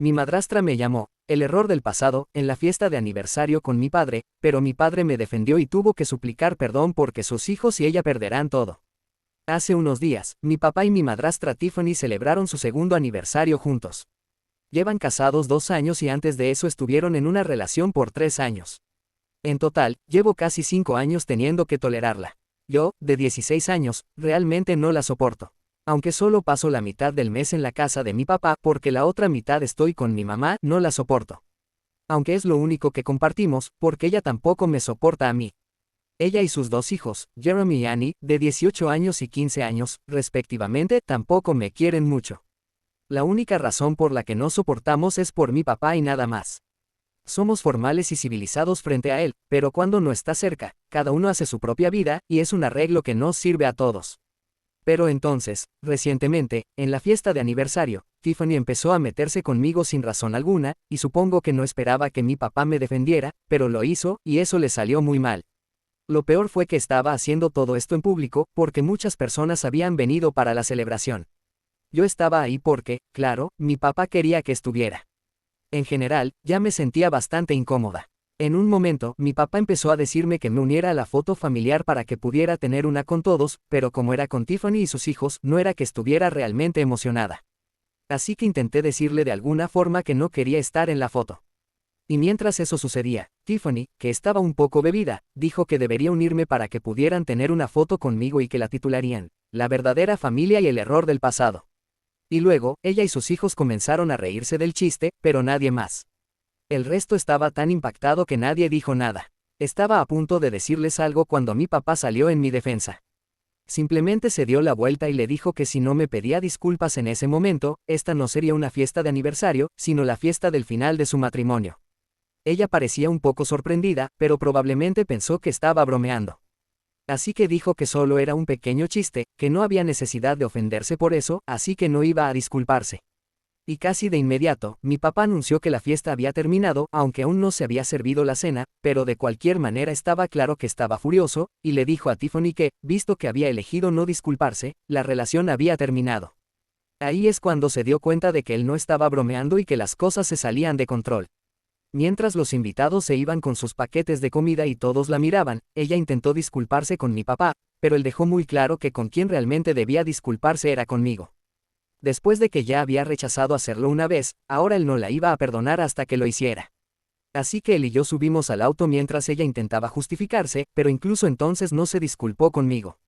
Mi madrastra me llamó, el error del pasado, en la fiesta de aniversario con mi padre, pero mi padre me defendió y tuvo que suplicar perdón porque sus hijos y ella perderán todo. Hace unos días, mi papá y mi madrastra Tiffany celebraron su segundo aniversario juntos. Llevan casados 2 años y antes de eso estuvieron en una relación por 3 años. En total, llevo casi 5 años teniendo que tolerarla. Yo, de 16 años, realmente no la soporto. Aunque solo paso la mitad del mes en la casa de mi papá porque la otra mitad estoy con mi mamá, no la soporto. Aunque es lo único que compartimos, porque ella tampoco me soporta a mí. Ella y sus 2 hijos, Jeremy y Annie, de 18 años y 15 años, respectivamente, tampoco me quieren mucho. La única razón por la que no soportamos es por mi papá y nada más. Somos formales y civilizados frente a él, pero cuando no está cerca, cada uno hace su propia vida, y es un arreglo que no sirve a todos. Pero entonces, recientemente, en la fiesta de aniversario, Tiffany empezó a meterse conmigo sin razón alguna, y supongo que no esperaba que mi papá me defendiera, pero lo hizo, y eso le salió muy mal. Lo peor fue que estaba haciendo todo esto en público, porque muchas personas habían venido para la celebración. Yo estaba ahí porque, claro, mi papá quería que estuviera. En general, ya me sentía bastante incómoda. En un momento, mi papá empezó a decirme que me uniera a la foto familiar para que pudiera tener una con todos, pero como era con Tiffany y sus hijos, no era que estuviera realmente emocionada. Así que intenté decirle de alguna forma que no quería estar en la foto. Y mientras eso sucedía, Tiffany, que estaba un poco bebida, dijo que debería unirme para que pudieran tener una foto conmigo y que la titularían, La verdadera familia y el error del pasado. Y luego, ella y sus hijos comenzaron a reírse del chiste, pero nadie más. El resto estaba tan impactado que nadie dijo nada. Estaba a punto de decirles algo cuando mi papá salió en mi defensa. Simplemente se dio la vuelta y le dijo que si no me pedía disculpas en ese momento, esta no sería una fiesta de aniversario, sino la fiesta del final de su matrimonio. Ella parecía un poco sorprendida, pero probablemente pensó que estaba bromeando. Así que dijo que solo era un pequeño chiste, que no había necesidad de ofenderse por eso, así que no iba a disculparse. Y casi de inmediato, mi papá anunció que la fiesta había terminado, aunque aún no se había servido la cena, pero de cualquier manera estaba claro que estaba furioso, y le dijo a Tiffany que, visto que había elegido no disculparse, la relación había terminado. Ahí es cuando se dio cuenta de que él no estaba bromeando y que las cosas se salían de control. Mientras los invitados se iban con sus paquetes de comida y todos la miraban, ella intentó disculparse con mi papá, pero él dejó muy claro que con quien realmente debía disculparse era conmigo. Después de que ya había rechazado hacerlo una vez, ahora él no la iba a perdonar hasta que lo hiciera. Así que él y yo subimos al auto mientras ella intentaba justificarse, pero incluso entonces no se disculpó conmigo.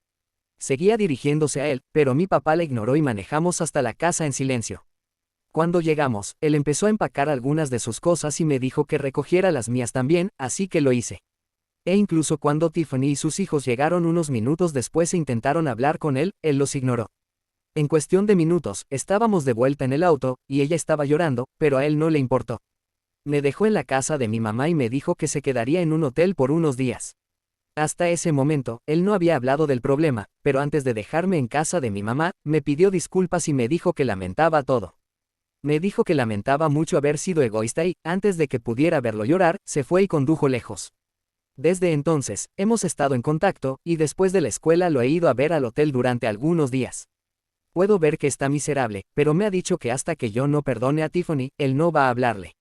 Seguía dirigiéndose a él, pero mi papá la ignoró y manejamos hasta la casa en silencio. Cuando llegamos, él empezó a empacar algunas de sus cosas y me dijo que recogiera las mías también, así que lo hice. E incluso cuando Tiffany y sus hijos llegaron unos minutos después e intentaron hablar con él, él los ignoró. En cuestión de minutos, estábamos de vuelta en el auto, y ella estaba llorando, pero a él no le importó. Me dejó en la casa de mi mamá y me dijo que se quedaría en un hotel por unos días. Hasta ese momento, él no había hablado del problema, pero antes de dejarme en casa de mi mamá, me pidió disculpas y me dijo que lamentaba todo. Me dijo que lamentaba mucho haber sido egoísta y, antes de que pudiera verlo llorar, se fue y condujo lejos. Desde entonces, hemos estado en contacto, y después de la escuela lo he ido a ver al hotel durante algunos días. Puedo ver que está miserable, pero me ha dicho que hasta que yo no perdone a Tiffany, él no va a hablarle.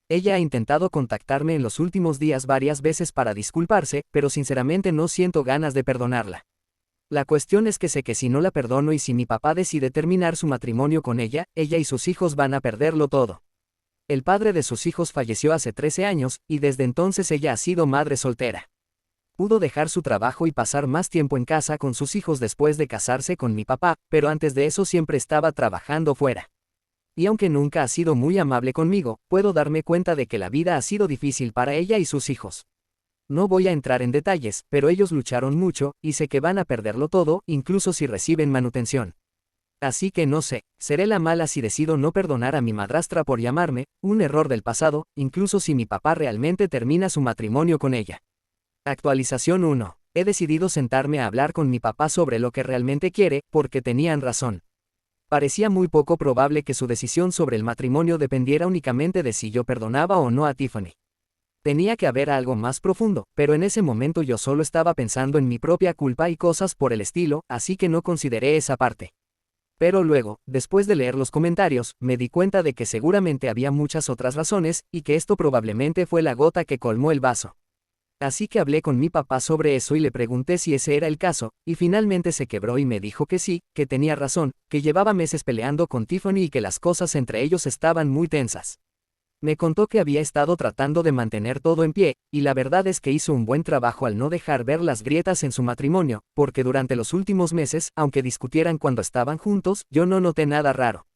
Ella ha intentado contactarme en los últimos días varias veces para disculparse, pero sinceramente no siento ganas de perdonarla. La cuestión es que sé que si no la perdono y si mi papá decide terminar su matrimonio con ella y sus hijos van a perderlo todo. El padre de sus hijos falleció hace 13 años, y desde entonces ella ha sido madre soltera. Pudo dejar su trabajo y pasar más tiempo en casa con sus hijos después de casarse con mi papá, pero antes de eso siempre estaba trabajando fuera. Y aunque nunca ha sido muy amable conmigo, puedo darme cuenta de que la vida ha sido difícil para ella y sus hijos. No voy a entrar en detalles, pero ellos lucharon mucho, y sé que van a perderlo todo, incluso si reciben manutención. Así que no sé, seré la mala si decido no perdonar a mi madrastra por llamarme, un error del pasado, incluso si mi papá realmente termina su matrimonio con ella. Actualización 1. He decidido sentarme a hablar con mi papá sobre lo que realmente quiere, porque tenían razón. Parecía muy poco probable que su decisión sobre el matrimonio dependiera únicamente de si yo perdonaba o no a Tiffany. Tenía que haber algo más profundo, pero en ese momento yo solo estaba pensando en mi propia culpa y cosas por el estilo, así que no consideré esa parte. Pero luego, después de leer los comentarios, me di cuenta de que seguramente había muchas otras razones, y que esto probablemente fue la gota que colmó el vaso. Así que hablé con mi papá sobre eso y le pregunté si ese era el caso, y finalmente se quebró y me dijo que sí, que tenía razón, que llevaba meses peleando con Tiffany y que las cosas entre ellos estaban muy tensas. Me contó que había estado tratando de mantener todo en pie, y la verdad es que hizo un buen trabajo al no dejar ver las grietas en su matrimonio, porque durante los últimos meses, aunque discutieran cuando estaban juntos, yo no noté nada raro.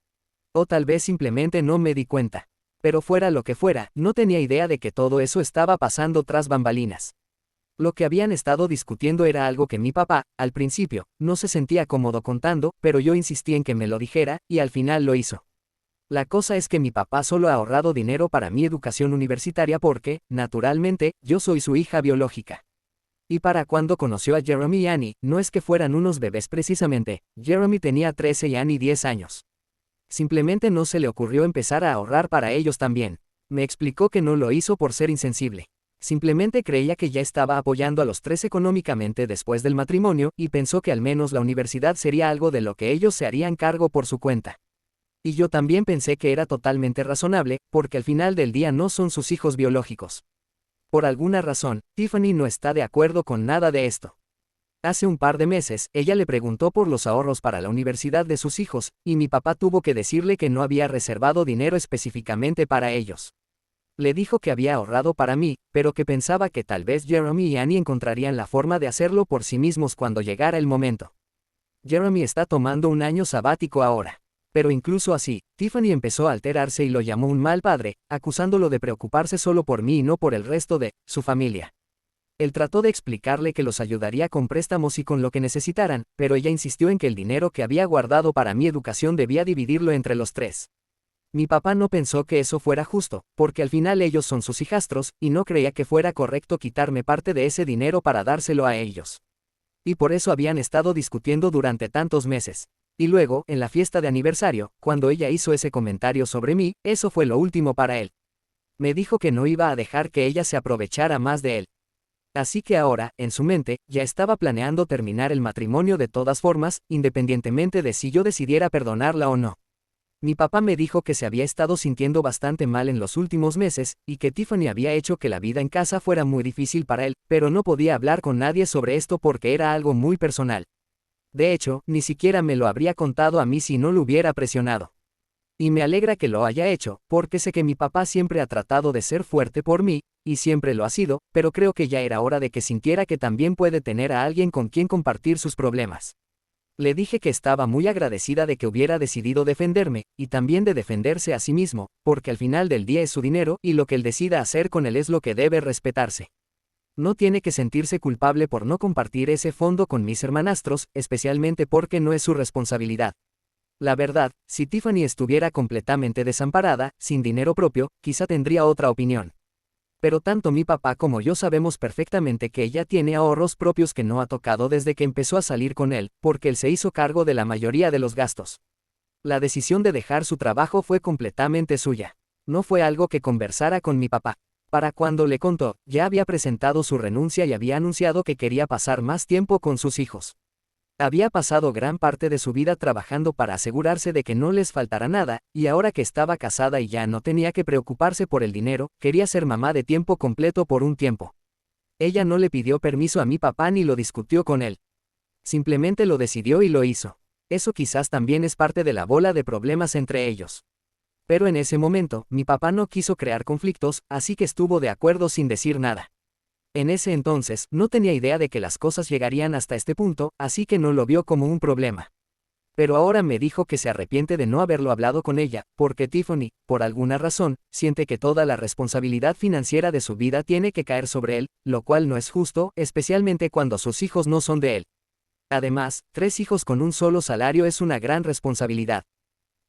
O tal vez simplemente no me di cuenta. Pero fuera lo que fuera, no tenía idea de que todo eso estaba pasando tras bambalinas. Lo que habían estado discutiendo era algo que mi papá, al principio, no se sentía cómodo contando, pero yo insistí en que me lo dijera, y al final lo hizo. La cosa es que mi papá solo ha ahorrado dinero para mi educación universitaria porque, naturalmente, yo soy su hija biológica. Y para cuando conoció a Jeremy y Annie, no es que fueran unos bebés precisamente, Jeremy tenía 13 y Annie 10 años. Simplemente no se le ocurrió empezar a ahorrar para ellos también. Me explicó que no lo hizo por ser insensible. Simplemente creía que ya estaba apoyando a los tres económicamente después del matrimonio y pensó que al menos la universidad sería algo de lo que ellos se harían cargo por su cuenta. Y yo también pensé que era totalmente razonable, porque al final del día no son sus hijos biológicos. Por alguna razón, Tiffany no está de acuerdo con nada de esto. Hace un par de meses, ella le preguntó por los ahorros para la universidad de sus hijos, y mi papá tuvo que decirle que no había reservado dinero específicamente para ellos. Le dijo que había ahorrado para mí, pero que pensaba que tal vez Jeremy y Annie encontrarían la forma de hacerlo por sí mismos cuando llegara el momento. Jeremy está tomando un año sabático ahora. Pero incluso así, Tiffany empezó a alterarse y lo llamó un mal padre, acusándolo de preocuparse solo por mí y no por el resto de su familia. Él trató de explicarle que los ayudaría con préstamos y con lo que necesitaran, pero ella insistió en que el dinero que había guardado para mi educación debía dividirlo entre los tres. Mi papá no pensó que eso fuera justo, porque al final ellos son sus hijastros, y no creía que fuera correcto quitarme parte de ese dinero para dárselo a ellos. Y por eso habían estado discutiendo durante tantos meses. Y luego, en la fiesta de aniversario, cuando ella hizo ese comentario sobre mí, eso fue lo último para él. Me dijo que no iba a dejar que ella se aprovechara más de él. Así que ahora, en su mente, ya estaba planeando terminar el matrimonio de todas formas, independientemente de si yo decidiera perdonarla o no. Mi papá me dijo que se había estado sintiendo bastante mal en los últimos meses, y que Tiffany había hecho que la vida en casa fuera muy difícil para él, pero no podía hablar con nadie sobre esto porque era algo muy personal. De hecho, ni siquiera me lo habría contado a mí si no lo hubiera presionado. Y me alegra que lo haya hecho, porque sé que mi papá siempre ha tratado de ser fuerte por mí, y siempre lo ha sido, pero creo que ya era hora de que sintiera que también puede tener a alguien con quien compartir sus problemas. Le dije que estaba muy agradecida de que hubiera decidido defenderme, y también de defenderse a sí mismo, porque al final del día es su dinero y lo que él decida hacer con él es lo que debe respetarse. No tiene que sentirse culpable por no compartir ese fondo con mis hermanastros, especialmente porque no es su responsabilidad. La verdad, si Tiffany estuviera completamente desamparada, sin dinero propio, quizá tendría otra opinión. Pero tanto mi papá como yo sabemos perfectamente que ella tiene ahorros propios que no ha tocado desde que empezó a salir con él, porque él se hizo cargo de la mayoría de los gastos. La decisión de dejar su trabajo fue completamente suya. No fue algo que conversara con mi papá. Para cuando le contó, ya había presentado su renuncia y había anunciado que quería pasar más tiempo con sus hijos. Había pasado gran parte de su vida trabajando para asegurarse de que no les faltara nada, y ahora que estaba casada y ya no tenía que preocuparse por el dinero, quería ser mamá de tiempo completo por un tiempo. Ella no le pidió permiso a mi papá ni lo discutió con él. Simplemente lo decidió y lo hizo. Eso quizás también es parte de la bola de problemas entre ellos. Pero en ese momento, mi papá no quiso crear conflictos, así que estuvo de acuerdo sin decir nada. En ese entonces, no tenía idea de que las cosas llegarían hasta este punto, así que no lo vio como un problema. Pero ahora me dijo que se arrepiente de no haberlo hablado con ella, porque Tiffany, por alguna razón, siente que toda la responsabilidad financiera de su vida tiene que caer sobre él, lo cual no es justo, especialmente cuando sus hijos no son de él. Además, 3 hijos con un solo salario es una gran responsabilidad.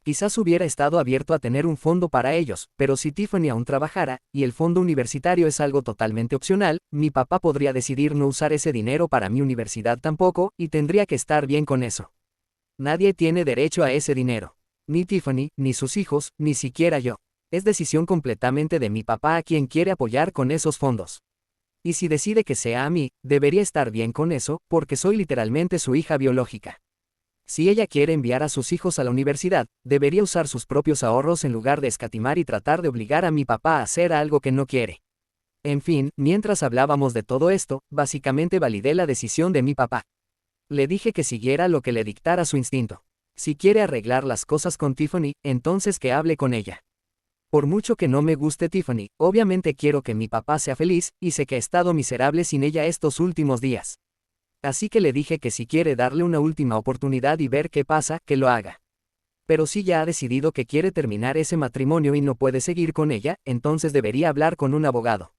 Quizás hubiera estado abierto a tener un fondo para ellos, pero si Tiffany aún trabajara, y el fondo universitario es algo totalmente opcional, mi papá podría decidir no usar ese dinero para mi universidad tampoco, y tendría que estar bien con eso. Nadie tiene derecho a ese dinero. Ni Tiffany, ni sus hijos, ni siquiera yo. Es decisión completamente de mi papá a quien quiere apoyar con esos fondos. Y si decide que sea a mí, debería estar bien con eso, porque soy literalmente su hija biológica. Si ella quiere enviar a sus hijos a la universidad, debería usar sus propios ahorros en lugar de escatimar y tratar de obligar a mi papá a hacer algo que no quiere. En fin, mientras hablábamos de todo esto, básicamente validé la decisión de mi papá. Le dije que siguiera lo que le dictara su instinto. Si quiere arreglar las cosas con Tiffany, entonces que hable con ella. Por mucho que no me guste Tiffany, obviamente quiero que mi papá sea feliz, y sé que he estado miserable sin ella estos últimos días. Así que le dije que si quiere darle una última oportunidad y ver qué pasa, que lo haga. Pero si ya ha decidido que quiere terminar ese matrimonio y no puede seguir con ella, entonces debería hablar con un abogado.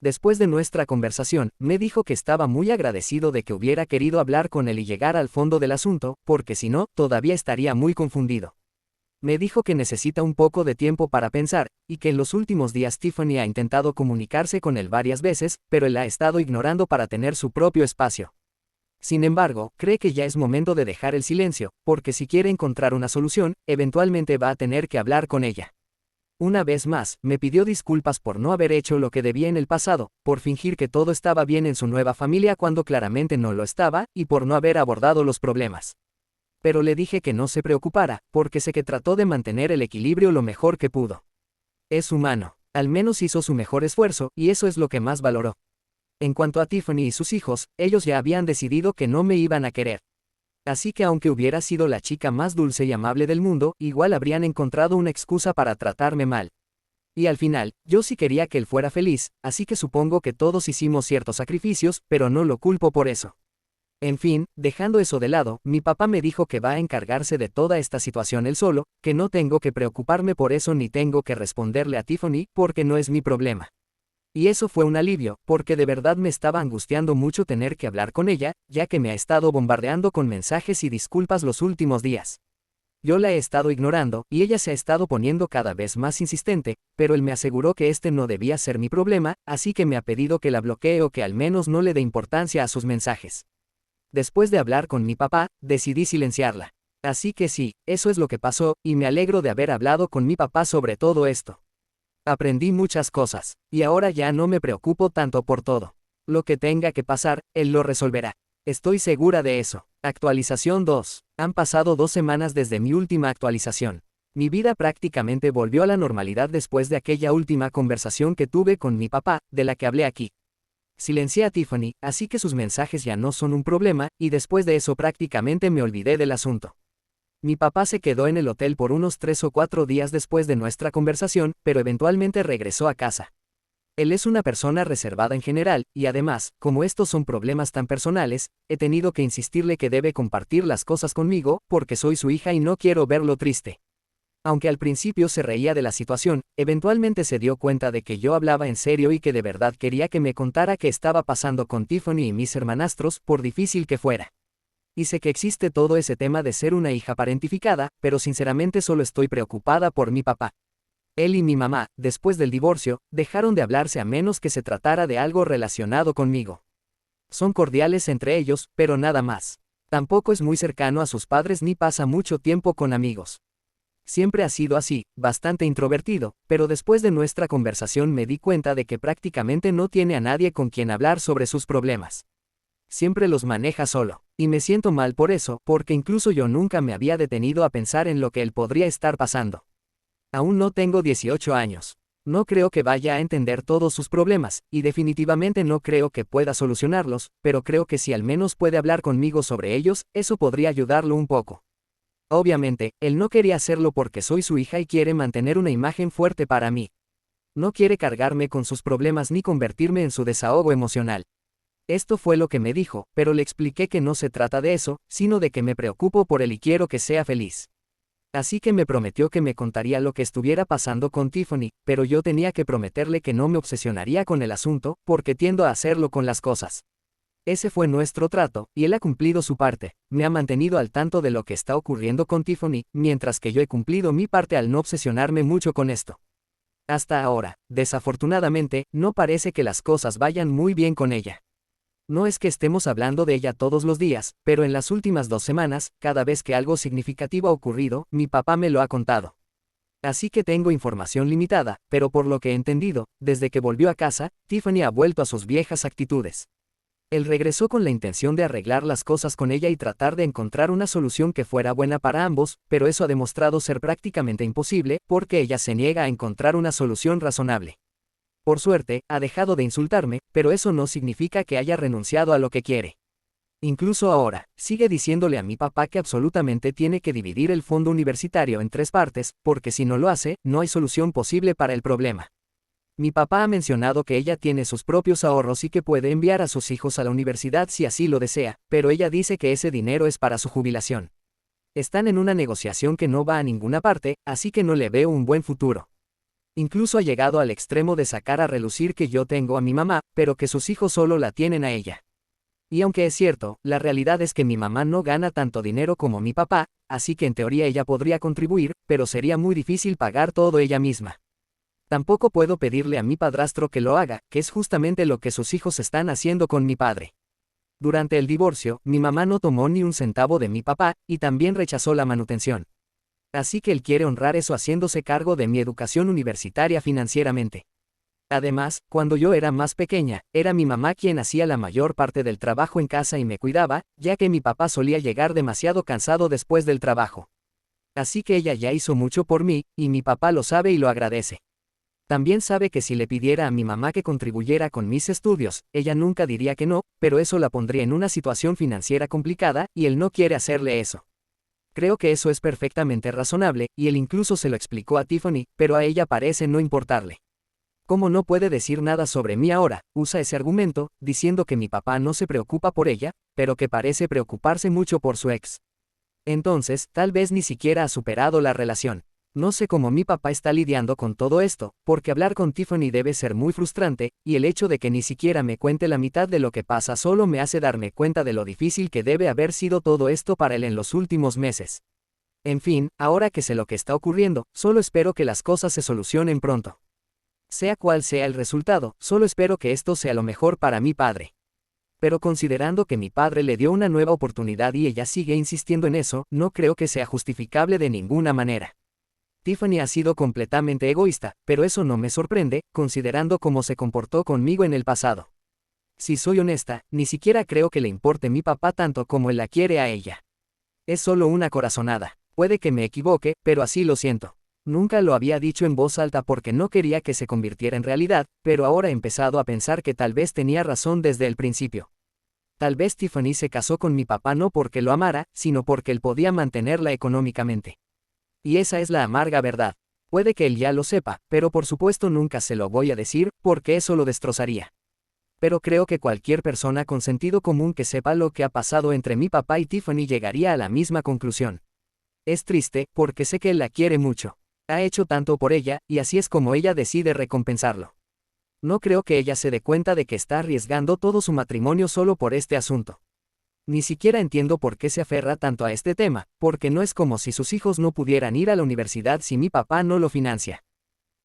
Después de nuestra conversación, me dijo que estaba muy agradecido de que hubiera querido hablar con él y llegar al fondo del asunto, porque si no, todavía estaría muy confundido. Me dijo que necesita un poco de tiempo para pensar, y que en los últimos días Tiffany ha intentado comunicarse con él varias veces, pero él ha estado ignorando para tener su propio espacio. Sin embargo, cree que ya es momento de dejar el silencio, porque si quiere encontrar una solución, eventualmente va a tener que hablar con ella. Una vez más, me pidió disculpas por no haber hecho lo que debía en el pasado, por fingir que todo estaba bien en su nueva familia cuando claramente no lo estaba, y por no haber abordado los problemas. Pero le dije que no se preocupara, porque sé que trató de mantener el equilibrio lo mejor que pudo. Es humano. Al menos hizo su mejor esfuerzo, y eso es lo que más valoró. En cuanto a Tiffany y sus hijos, ellos ya habían decidido que no me iban a querer. Así que aunque hubiera sido la chica más dulce y amable del mundo, igual habrían encontrado una excusa para tratarme mal. Y al final, yo sí quería que él fuera feliz, así que supongo que todos hicimos ciertos sacrificios, pero no lo culpo por eso. En fin, dejando eso de lado, mi papá me dijo que va a encargarse de toda esta situación él solo, que no tengo que preocuparme por eso ni tengo que responderle a Tiffany, porque no es mi problema. Y eso fue un alivio, porque de verdad me estaba angustiando mucho tener que hablar con ella, ya que me ha estado bombardeando con mensajes y disculpas los últimos días. Yo la he estado ignorando, y ella se ha estado poniendo cada vez más insistente, pero él me aseguró que este no debía ser mi problema, así que me ha pedido que la bloquee o que al menos no le dé importancia a sus mensajes. Después de hablar con mi papá, decidí silenciarla. Así que sí, eso es lo que pasó, y me alegro de haber hablado con mi papá sobre todo esto. Aprendí muchas cosas, y ahora ya no me preocupo tanto por todo. Lo que tenga que pasar, él lo resolverá. Estoy segura de eso. Actualización 2. Han pasado 2 semanas desde mi última actualización. Mi vida prácticamente volvió a la normalidad después de aquella última conversación que tuve con mi papá, de la que hablé aquí. Silencié a Tiffany, así que sus mensajes ya no son un problema, y después de eso prácticamente me olvidé del asunto. Mi papá se quedó en el hotel por unos 3 o 4 días después de nuestra conversación, pero eventualmente regresó a casa. Él es una persona reservada en general, y además, como estos son problemas tan personales, he tenido que insistirle que debe compartir las cosas conmigo, porque soy su hija y no quiero verlo triste. Aunque al principio se reía de la situación, eventualmente se dio cuenta de que yo hablaba en serio y que de verdad quería que me contara qué estaba pasando con Tiffany y mis hermanastros, por difícil que fuera. Y sé que existe todo ese tema de ser una hija parentificada, pero sinceramente solo estoy preocupada por mi papá. Él y mi mamá, después del divorcio, dejaron de hablarse a menos que se tratara de algo relacionado conmigo. Son cordiales entre ellos, pero nada más. Tampoco es muy cercano a sus padres ni pasa mucho tiempo con amigos. Siempre ha sido así, bastante introvertido, pero después de nuestra conversación me di cuenta de que prácticamente no tiene a nadie con quien hablar sobre sus problemas. Siempre los maneja solo, y me siento mal por eso, porque incluso yo nunca me había detenido a pensar en lo que él podría estar pasando. Aún no tengo 18 años. No creo que vaya a entender todos sus problemas, y definitivamente no creo que pueda solucionarlos, pero creo que si al menos puede hablar conmigo sobre ellos, eso podría ayudarlo un poco. Obviamente, él no quería hacerlo porque soy su hija y quiere mantener una imagen fuerte para mí. No quiere cargarme con sus problemas ni convertirme en su desahogo emocional. Esto fue lo que me dijo, pero le expliqué que no se trata de eso, sino de que me preocupo por él y quiero que sea feliz. Así que me prometió que me contaría lo que estuviera pasando con Tiffany, pero yo tenía que prometerle que no me obsesionaría con el asunto, porque tiendo a hacerlo con las cosas. Ese fue nuestro trato, y él ha cumplido su parte, me ha mantenido al tanto de lo que está ocurriendo con Tiffany, mientras que yo he cumplido mi parte al no obsesionarme mucho con esto. Hasta ahora, desafortunadamente, no parece que las cosas vayan muy bien con ella. No es que estemos hablando de ella todos los días, pero en las últimas 2 semanas, cada vez que algo significativo ha ocurrido, mi papá me lo ha contado. Así que tengo información limitada, pero por lo que he entendido, desde que volvió a casa, Tiffany ha vuelto a sus viejas actitudes. Él regresó con la intención de arreglar las cosas con ella y tratar de encontrar una solución que fuera buena para ambos, pero eso ha demostrado ser prácticamente imposible, porque ella se niega a encontrar una solución razonable. Por suerte, ha dejado de insultarme, pero eso no significa que haya renunciado a lo que quiere. Incluso ahora, sigue diciéndole a mi papá que absolutamente tiene que dividir el fondo universitario en 3 partes, porque si no lo hace, no hay solución posible para el problema. Mi papá ha mencionado que ella tiene sus propios ahorros y que puede enviar a sus hijos a la universidad si así lo desea, pero ella dice que ese dinero es para su jubilación. Están en una negociación que no va a ninguna parte, así que no le veo un buen futuro. Incluso ha llegado al extremo de sacar a relucir que yo tengo a mi mamá, pero que sus hijos solo la tienen a ella. Y aunque es cierto, la realidad es que mi mamá no gana tanto dinero como mi papá, así que en teoría ella podría contribuir, pero sería muy difícil pagar todo ella misma. Tampoco puedo pedirle a mi padrastro que lo haga, que es justamente lo que sus hijos están haciendo con mi padre. Durante el divorcio, mi mamá no tomó ni un centavo de mi papá, y también rechazó la manutención. Así que él quiere honrar eso haciéndose cargo de mi educación universitaria financieramente. Además, cuando yo era más pequeña, era mi mamá quien hacía la mayor parte del trabajo en casa y me cuidaba, ya que mi papá solía llegar demasiado cansado después del trabajo. Así que ella ya hizo mucho por mí, y mi papá lo sabe y lo agradece. También sabe que si le pidiera a mi mamá que contribuyera con mis estudios, ella nunca diría que no, pero eso la pondría en una situación financiera complicada, y él no quiere hacerle eso. Creo que eso es perfectamente razonable, y él incluso se lo explicó a Tiffany, pero a ella parece no importarle. Como no puede decir nada sobre mí ahora, usa ese argumento, diciendo que mi papá no se preocupa por ella, pero que parece preocuparse mucho por su ex. Entonces, tal vez ni siquiera ha superado la relación. No sé cómo mi papá está lidiando con todo esto, porque hablar con Tiffany debe ser muy frustrante, y el hecho de que ni siquiera me cuente la mitad de lo que pasa solo me hace darme cuenta de lo difícil que debe haber sido todo esto para él en los últimos meses. En fin, ahora que sé lo que está ocurriendo, solo espero que las cosas se solucionen pronto. Sea cual sea el resultado, solo espero que esto sea lo mejor para mi padre. Pero considerando que mi padre le dio una nueva oportunidad y ella sigue insistiendo en eso, no creo que sea justificable de ninguna manera. Tiffany ha sido completamente egoísta, pero eso no me sorprende, considerando cómo se comportó conmigo en el pasado. Si soy honesta, ni siquiera creo que le importe mi papá tanto como él la quiere a ella. Es solo una corazonada. Puede que me equivoque, pero así lo siento. Nunca lo había dicho en voz alta porque no quería que se convirtiera en realidad, pero ahora he empezado a pensar que tal vez tenía razón desde el principio. Tal vez Tiffany se casó con mi papá no porque lo amara, sino porque él podía mantenerla económicamente. Y esa es la amarga verdad. Puede que él ya lo sepa, pero por supuesto nunca se lo voy a decir, porque eso lo destrozaría. Pero creo que cualquier persona con sentido común que sepa lo que ha pasado entre mi papá y Tiffany llegaría a la misma conclusión. Es triste, porque sé que él la quiere mucho. Ha hecho tanto por ella, y así es como ella decide recompensarlo. No creo que ella se dé cuenta de que está arriesgando todo su matrimonio solo por este asunto. Ni siquiera entiendo por qué se aferra tanto a este tema, porque no es como si sus hijos no pudieran ir a la universidad si mi papá no lo financia.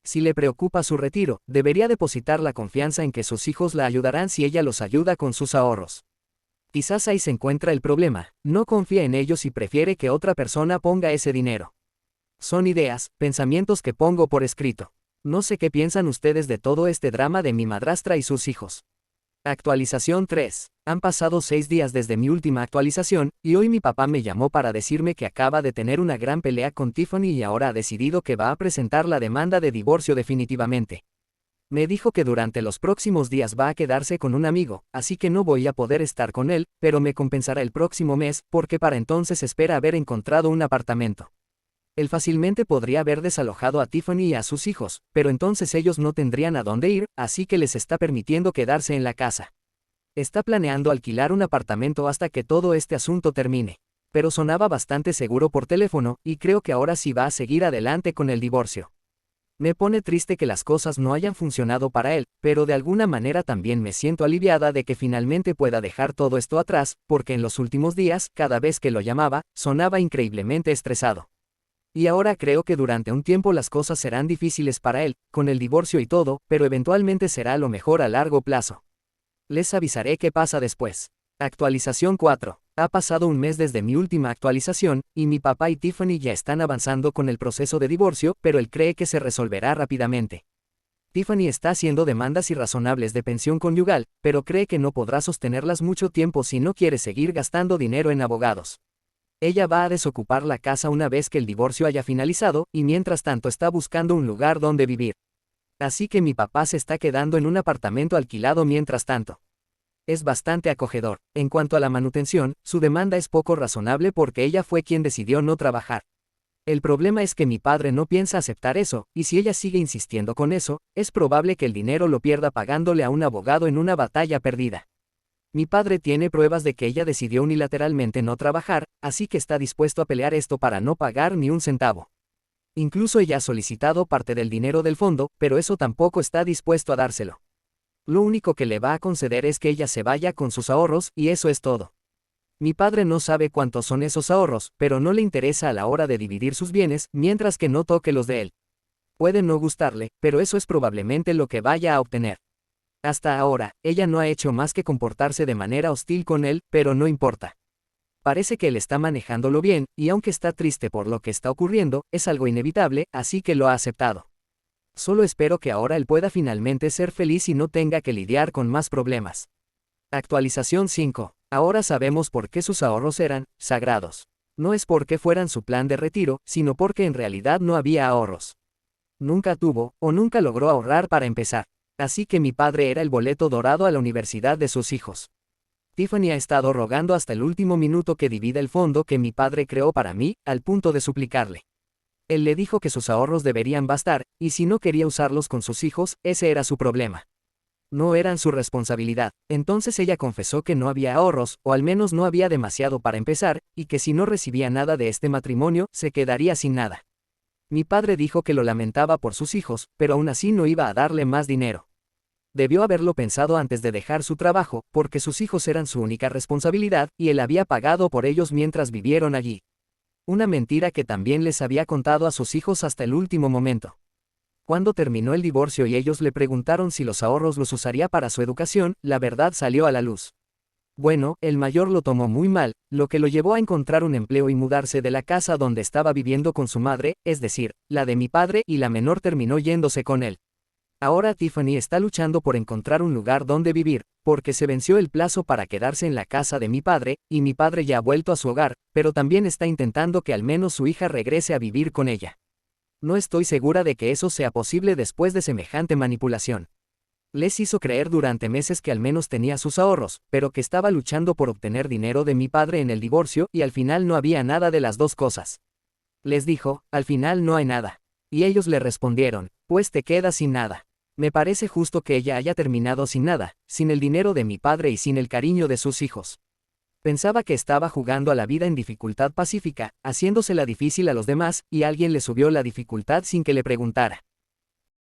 Si le preocupa su retiro, debería depositar la confianza en que sus hijos la ayudarán si ella los ayuda con sus ahorros. Quizás ahí se encuentra el problema, no confía en ellos y prefiere que otra persona ponga ese dinero. Son ideas, pensamientos que pongo por escrito. No sé qué piensan ustedes de todo este drama de mi madrastra y sus hijos. Actualización 3. Han pasado 6 días desde mi última actualización, y hoy mi papá me llamó para decirme que acaba de tener una gran pelea con Tiffany y ahora ha decidido que va a presentar la demanda de divorcio definitivamente. Me dijo que durante los próximos días va a quedarse con un amigo, así que no voy a poder estar con él, pero me compensará el próximo mes, porque para entonces espera haber encontrado un apartamento. Él fácilmente podría haber desalojado a Tiffany y a sus hijos, pero entonces ellos no tendrían a dónde ir, así que les está permitiendo quedarse en la casa. Está planeando alquilar un apartamento hasta que todo este asunto termine. Pero sonaba bastante seguro por teléfono, y creo que ahora sí va a seguir adelante con el divorcio. Me pone triste que las cosas no hayan funcionado para él, pero de alguna manera también me siento aliviada de que finalmente pueda dejar todo esto atrás, porque en los últimos días, cada vez que lo llamaba, sonaba increíblemente estresado. Y ahora creo que durante un tiempo las cosas serán difíciles para él, con el divorcio y todo, pero eventualmente será lo mejor a largo plazo. Les avisaré qué pasa después. Actualización 4. Ha pasado un mes desde mi última actualización, y mi papá y Tiffany ya están avanzando con el proceso de divorcio, pero él cree que se resolverá rápidamente. Tiffany está haciendo demandas irrazonables de pensión conyugal, pero cree que no podrá sostenerlas mucho tiempo si no quiere seguir gastando dinero en abogados. Ella va a desocupar la casa una vez que el divorcio haya finalizado, y mientras tanto está buscando un lugar donde vivir. Así que mi papá se está quedando en un apartamento alquilado mientras tanto. Es bastante acogedor. En cuanto a la manutención, su demanda es poco razonable porque ella fue quien decidió no trabajar. El problema es que mi padre no piensa aceptar eso, y si ella sigue insistiendo con eso, es probable que el dinero lo pierda pagándole a un abogado en una batalla perdida. Mi padre tiene pruebas de que ella decidió unilateralmente no trabajar, así que está dispuesto a pelear esto para no pagar ni un centavo. Incluso ella ha solicitado parte del dinero del fondo, pero eso tampoco está dispuesto a dárselo. Lo único que le va a conceder es que ella se vaya con sus ahorros, y eso es todo. Mi padre no sabe cuántos son esos ahorros, pero no le interesa a la hora de dividir sus bienes, mientras que no toque los de él. Puede no gustarle, pero eso es probablemente lo que vaya a obtener. Hasta ahora, ella no ha hecho más que comportarse de manera hostil con él, pero no importa. Parece que él está manejándolo bien, y aunque está triste por lo que está ocurriendo, es algo inevitable, así que lo ha aceptado. Solo espero que ahora él pueda finalmente ser feliz y no tenga que lidiar con más problemas. Actualización 5. Ahora sabemos por qué sus ahorros eran sagrados. No es porque fueran su plan de retiro, sino porque en realidad no había ahorros. Nunca tuvo, o nunca logró ahorrar para empezar. Así que mi padre era el boleto dorado a la universidad de sus hijos. Tiffany ha estado rogando hasta el último minuto que divida el fondo que mi padre creó para mí, al punto de suplicarle. Él le dijo que sus ahorros deberían bastar, y si no quería usarlos con sus hijos, ese era su problema. No eran su responsabilidad. Entonces ella confesó que no había ahorros, o al menos no había demasiado para empezar, y que si no recibía nada de este matrimonio, se quedaría sin nada. Mi padre dijo que lo lamentaba por sus hijos, pero aún así no iba a darle más dinero. Debió haberlo pensado antes de dejar su trabajo, porque sus hijos eran su única responsabilidad, y él había pagado por ellos mientras vivieron allí. Una mentira que también les había contado a sus hijos hasta el último momento. Cuando terminó el divorcio y ellos le preguntaron si los ahorros los usaría para su educación, la verdad salió a la luz. Bueno, el mayor lo tomó muy mal, lo que lo llevó a encontrar un empleo y mudarse de la casa donde estaba viviendo con su madre, es decir, la de mi padre, y la menor terminó yéndose con él. Ahora Tiffany está luchando por encontrar un lugar donde vivir, porque se venció el plazo para quedarse en la casa de mi padre, y mi padre ya ha vuelto a su hogar, pero también está intentando que al menos su hija regrese a vivir con ella. No estoy segura de que eso sea posible después de semejante manipulación. Les hizo creer durante meses que al menos tenía sus ahorros, pero que estaba luchando por obtener dinero de mi padre en el divorcio, y al final no había nada de las dos cosas. Les dijo, al final no hay nada. Y ellos le respondieron, pues te quedas sin nada. Me parece justo que ella haya terminado sin nada, sin el dinero de mi padre y sin el cariño de sus hijos. Pensaba que estaba jugando a la vida en dificultad pacífica, haciéndosela difícil a los demás, y alguien le subió la dificultad sin que le preguntara.